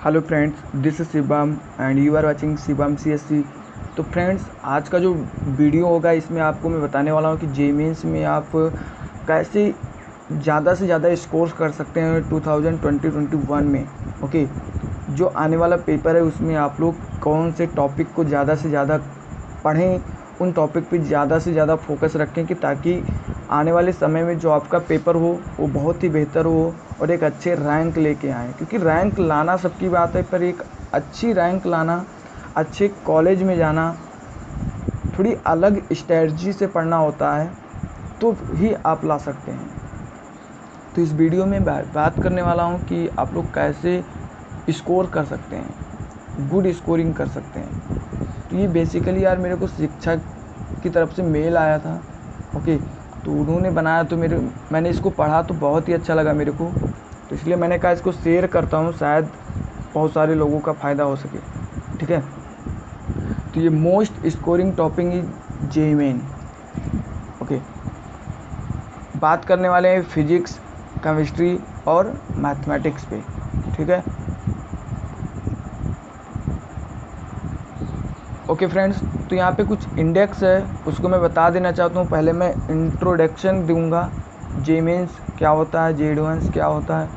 Hello friends, this is Shivam and you are watching Shivam CSC। तो friends, आज का जो वीडियो होगा इसमें आपको मैं बताने वाला हूँ कि जेईई मेंस में आप कैसे ज़्यादा से ज़्यादा स्कोर कर सकते हैं 2021 में। ओके, जो आने वाला पेपर है उसमें आप लोग कौन से टॉपिक को ज़्यादा से ज़्यादा पढ़ें, उन टॉपिक पे ज़्यादा से ज़्यादा फोकस रखें कि ताकि आने वाले समय में जो आपका पेपर हो वो बहुत ही बेहतर हो और एक अच्छे रैंक लेके आएँ। क्योंकि रैंक लाना सबकी बात है, पर एक अच्छी रैंक लाना, अच्छे कॉलेज में जाना, थोड़ी अलग स्ट्रेटजी से पढ़ना होता है, तो ही आप ला सकते हैं। तो इस वीडियो में बात करने वाला हूँ कि आप लोग कैसे स्कोर कर सकते हैं, गुड स्कोरिंग कर सकते हैं। तो ये बेसिकली यार मेरे को शिक्षक की तरफ से मेल आया था। ओके, तो उन्होंने बनाया, तो मैंने इसको पढ़ा तो बहुत ही अच्छा लगा मेरे को, तो इसलिए मैंने कहा इसको शेयर करता हूँ, शायद बहुत सारे लोगों का फ़ायदा हो सके। ठीक है, तो ये most scoring topic is JEE main. Okay, बात करने वाले हैं फिजिक्स, केमिस्ट्री और मैथमेटिक्स पे। ठीक है, ओके फ्रेंड्स, तो यहाँ पे कुछ इंडेक्स है, उसको मैं बता देना चाहता हूँ। पहले मैं इंट्रोडक्शन दूंगा, जेईई मेंस क्या होता है, जेईई एडवांस क्या होता है।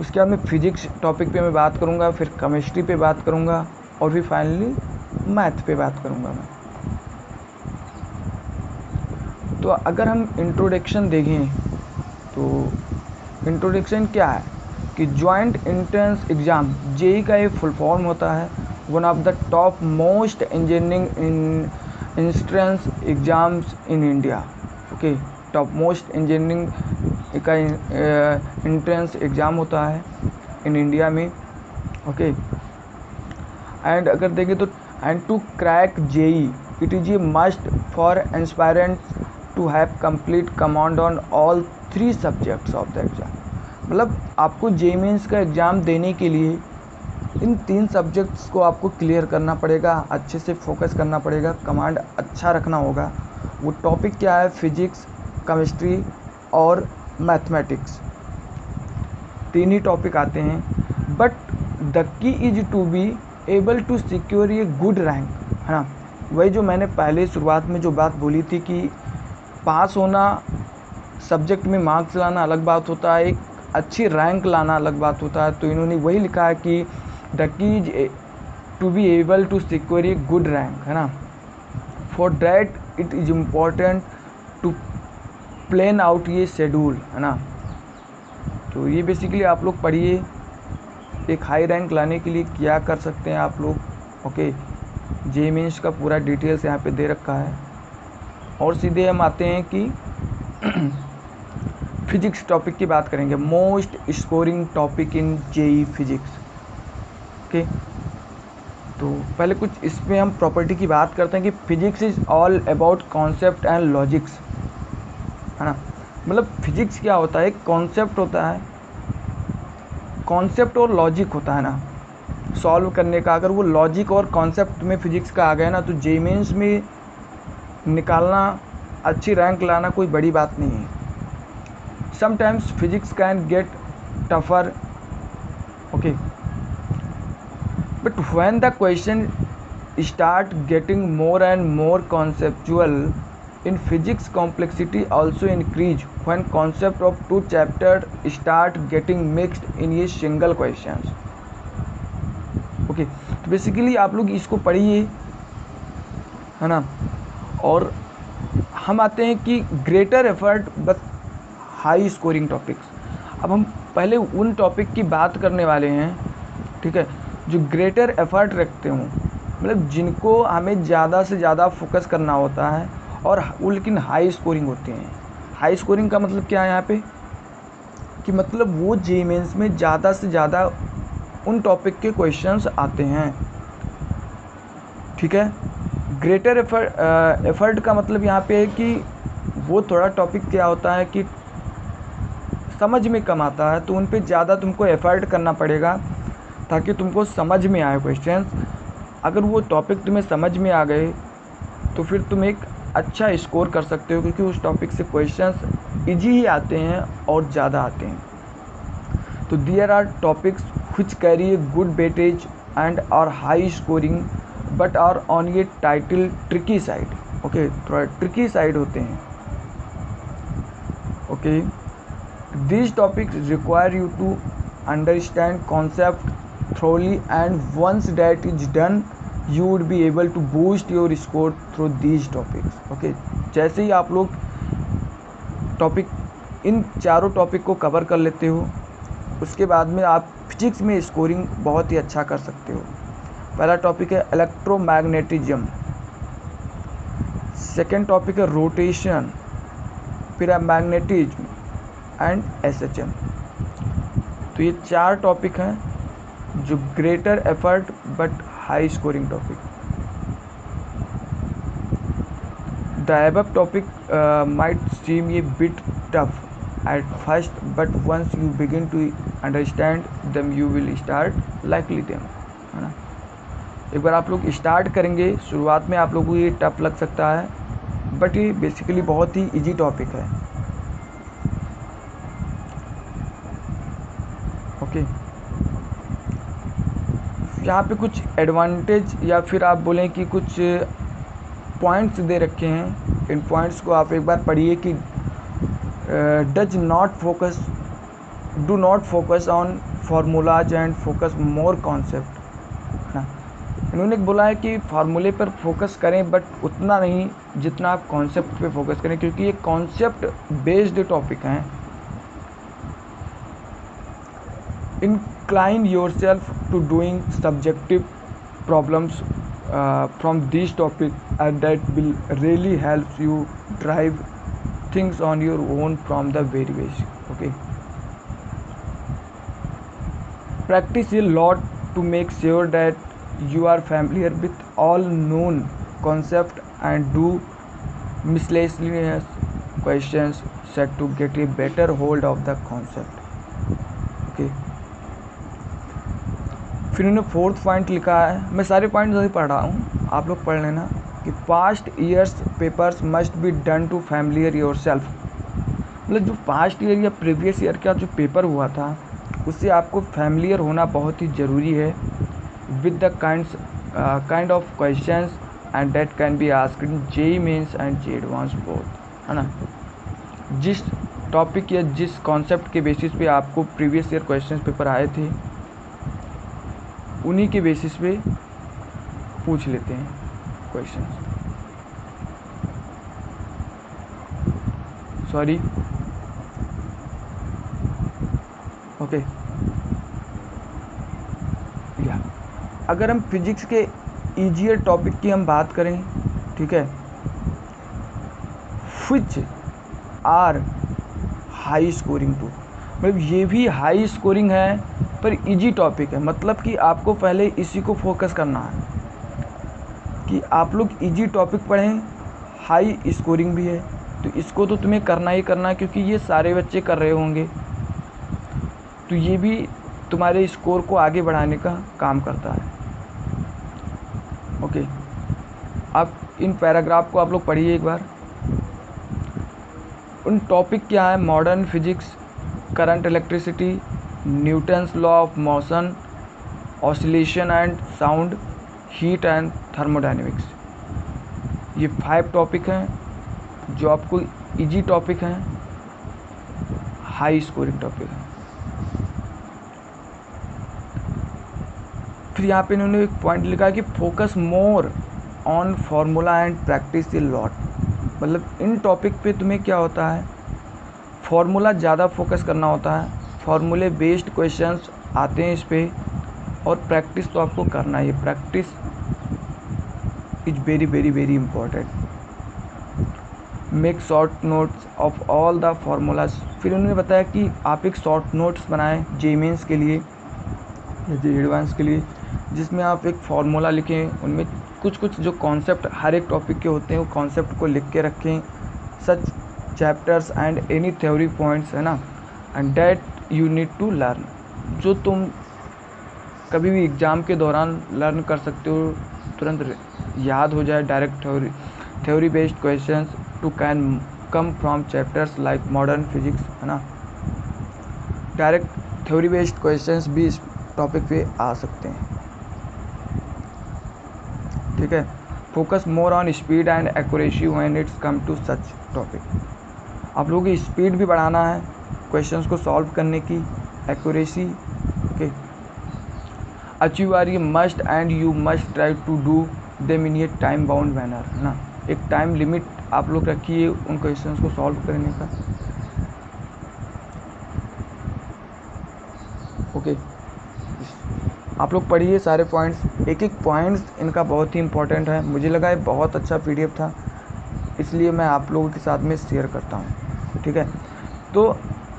उसके बाद में फिजिक्स टॉपिक पे मैं बात करूँगा, फिर केमिस्ट्री पे बात करूँगा और फिर फाइनली मैथ पे बात करूँगा मैं। तो अगर हम इंट्रोडक्शन देखें तो इंट्रोडक्शन क्या है कि जॉइंट एंट्रेंस एग्ज़ाम, जेईई का एक फुल फॉर्म होता है, one of the top most engineering entrance exams in India. Okay, top most engineering का एंट्रेंस एग्ज़ाम होता है इन इंडिया में। ओके, एंड अगर देखें तो and to crack JEE it is a must for aspirants to have complete command on all 3 subjects of the exam. मतलब आपको JEE mains का एग्ज़ाम देने के लिए इन 3 सब्जेक्ट्स को आपको क्लियर करना पड़ेगा, अच्छे से फोकस करना पड़ेगा, कमांड अच्छा रखना होगा। वो टॉपिक क्या है? फिजिक्स, केमिस्ट्री और मैथमेटिक्स, 3 ही टॉपिक आते हैं। But the key is to be able to secure a good rank, है ना। वही जो मैंने पहले शुरुआत में जो बात बोली थी कि पास होना, सब्जेक्ट में मार्क्स लाना अलग बात होता है, एक अच्छी रैंक लाना अलग बात होता है। तो इन्होंने वही लिखा है कि the key is to be able to secure a good rank, है ना। For that it is important to plan out ये शेड्यूल, है ना। तो ये बेसिकली आप लोग पढ़िए, एक हाई रैंक लाने के लिए क्या कर सकते हैं आप लोग। ओके, जेईई मेंस का पूरा डिटेल्स यहाँ पे दे रखा है। और सीधे हम आते हैं कि फिजिक्स टॉपिक की बात करेंगे, मोस्ट स्कोरिंग टॉपिक इन जेईई फिजिक्स। ओके, तो पहले कुछ इसमें हम प्रॉपर्टी की बात करते हैं कि physics is all about concept and logics, है ना। मतलब फिजिक्स क्या होता है? एक कॉन्सेप्ट होता है, कॉन्सेप्ट और लॉजिक होता है ना सॉल्व करने का। अगर वो लॉजिक और कॉन्सेप्ट में फिजिक्स का आ गया ना, तो जेईई मेंस में निकालना, अच्छी रैंक लाना कोई बड़ी बात नहीं है। Sometimes physics can get tougher, okay, but when the question start getting more and more conceptual in physics, complexity also increase when concept of 2 chapters start getting mixed in a single questions। Okay, तो basically आप लोग इसको पढ़िए, है ना। और हम आते हैं कि greater effort but high scoring topics. अब हम पहले उन टॉपिक की बात करने वाले हैं, ठीक है, जो ग्रेटर एफर्ट रखते हों, मतलब जिनको हमें ज़्यादा से ज़्यादा फोकस करना होता है और वो लेकिन हाई स्कोरिंग होते हैं। हाई स्कोरिंग का मतलब क्या है यहाँ पे कि मतलब वो जेईई मेंस में ज़्यादा से ज़्यादा उन टॉपिक के क्वेश्चंस आते हैं। ठीक है, ग्रेटर एफर्ट का मतलब यहाँ पे है कि वो थोड़ा टॉपिक क्या होता है कि समझ में कम आता है, तो उन पे ज़्यादा तुमको एफर्ट करना पड़ेगा ताकि तुमको समझ में आए क्वेश्चंस। अगर वो टॉपिक तुम्हें समझ में आ गए तो फिर तुम एक अच्छा स्कोर कर सकते हो, क्योंकि उस टॉपिक से क्वेश्चंस इजी ही आते हैं और ज़्यादा आते हैं। तो there are topics which carry a good weightage and are high scoring but are on a title tricky side. Okay, थोड़ा ट्रिकी साइड होते हैं. Okay, these topics require you to understand concept thoroughly, and once that is done you would be able to boost your score through these topics. Okay, जैसे ही आप लोग topic in चारों topic को cover कर लेते हो, उसके बाद में आप फिजिक्स में स्कोरिंग बहुत ही अच्छा कर सकते हो. पहला टॉपिक है इलेक्ट्रोमैग्नेटिज्म, सेकेंड टॉपिक है रोटेशन, फिर है मैग्नेटिज्म एंड एसएचएम. तो ये 4 टॉपिक हैं जो greater effort but high scoring topic. The above topic might seem a bit tough at first, but once you begin to understand them you will start liking them, है ना. एक बार आप लोग start करेंगे, शुरुआत में आप लोगों को ये टफ लग सकता है, बट ये बेसिकली बहुत ही इजी टॉपिक है. ओके, यहाँ पे कुछ एडवांटेज या फिर आप बोलें कि कुछ पॉइंट्स दे रखे हैं. इन पॉइंट्स को आप एक बार पढ़िए कि do not focus on formulas and focus more concept, है ना. इन्होंने बोला है कि फार्मूले पर फोकस करें बट उतना नहीं जितना आप कॉन्सेप्ट पे फोकस करें, क्योंकि ये कॉन्सेप्ट बेस्ड टॉपिक हैं. Incline yourself to doing subjective problems from these topics, and that will really help you drive things on your own from the very basic. Okay, practice a lot to make sure that you are familiar with all known concepts and do miscellaneous questions set to get a better hold of the concept. Okay, फिर उन्होंने 4th point लिखा है. मैं सारे point नहीं पढ़ रहा हूँ, आप लोग पढ़ लेना कि past years papers must be done to familiar yourself. मतलब जो पास्ट ईयर या प्रीवियस ईयर का जो पेपर हुआ था उससे आपको फैमिलियर होना बहुत ही ज़रूरी है with the kind of questions and that can be asked in JEE mains and JEE advance both, है ना. जिस टॉपिक या जिस कॉन्सेप्ट के बेसिस पे आपको प्रीवियस ईयर क्वेश्चंस पेपर आए थे उन्हीं के बेसिस पे पूछ लेते हैं क्वेश्चन. सॉरी. ओके, या अगर हम फिजिक्स के ईजियर टॉपिक की हम बात करें, ठीक है, which are high scoring too, मतलब ये भी हाई स्कोरिंग है पर इजी टॉपिक है. मतलब कि आपको पहले इसी को फोकस करना है कि आप लोग इजी टॉपिक पढ़ें, हाई स्कोरिंग भी है, तो इसको तो तुम्हें करना ही करना है क्योंकि ये सारे बच्चे कर रहे होंगे, तो ये भी तुम्हारे स्कोर को आगे बढ़ाने का काम करता है. ओके, आप इन पैराग्राफ को आप लोग पढ़िए एक बार. उन टॉपिक क्या है? Modern physics, current electricity, Newton's law of motion, oscillation and sound, heat and thermodynamics. ये 5 टॉपिक हैं जो आपको इजी टॉपिक हैं, हाई स्कोरिंग टॉपिक हैं. फिर यहाँ पे इन्होंने एक पॉइंट लिखा है कि focus more on formula and practice a lot. मतलब इन टॉपिक पे तुम्हें क्या होता है, फार्मूला ज़्यादा फोकस करना होता है, फार्मूले बेस्ड क्वेश्चंस आते हैं इस पे, और प्रैक्टिस तो आपको करना ही है. Practice is very very very important. Make short notes of all the formulas. फिर उन्होंने बताया कि आप एक शॉर्ट नोट्स बनाएं जेईई मेंस के लिए या जेईई एडवांस के लिए, जिसमें आप एक फार्मूला लिखें, उनमें कुछ कुछ जो कॉन्सेप्ट हर एक टॉपिक के होते हैं वो कॉन्सेप्ट को लिख के रखें, such chapters and any theory points, है ना, and that you need to learn. जो तुम कभी भी एग्ज़ाम के दौरान लर्न कर सकते हो, तुरंत याद हो जाए. Direct theory based questions too can come from chapters like modern physics, है ना. डायरेक्ट थ्योरी बेस्ड क्वेश्चंस भी टॉपिक पे आ सकते हैं। ठीक है, focus more on speed and accuracy when it's come to such topic. आप लोगों की स्पीड भी बढ़ाना है क्वेश्चंस को सॉल्व करने की, accuracy. Okay, achieve are you must and you must try to do them in a time bound manner, है ना। एक टाइम लिमिट आप लोग रखिए उन क्वेश्चंस को सॉल्व करने का। ओके, आप लोग पढ़िए सारे पॉइंट्स, एक एक पॉइंट्स इनका बहुत ही इंपॉर्टेंट है। मुझे लगा ये बहुत अच्छा पीडीएफ था, इसलिए मैं आप लोगों के साथ में शेयर करता हूँ। ठीक है, तो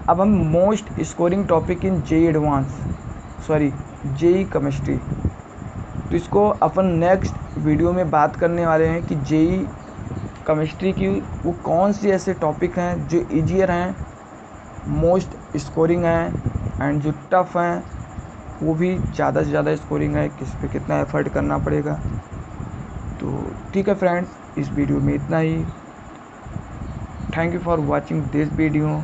अब हम most scoring topic in JEE advance, sorry JEE chemistry, तो इसको अपन नेक्स्ट वीडियो में बात करने वाले हैं कि जेई केमिस्ट्री की वो कौन सी ऐसे टॉपिक हैं जो ईजियर हैं, मोस्ट स्कोरिंग हैं, एंड जो टफ हैं वो भी ज़्यादा से ज़्यादा स्कोरिंग है, किस पे कितना एफर्ट करना पड़ेगा। तो ठीक है फ्रेंड्स, इस वीडियो में इतना ही। Thank you for watching this video.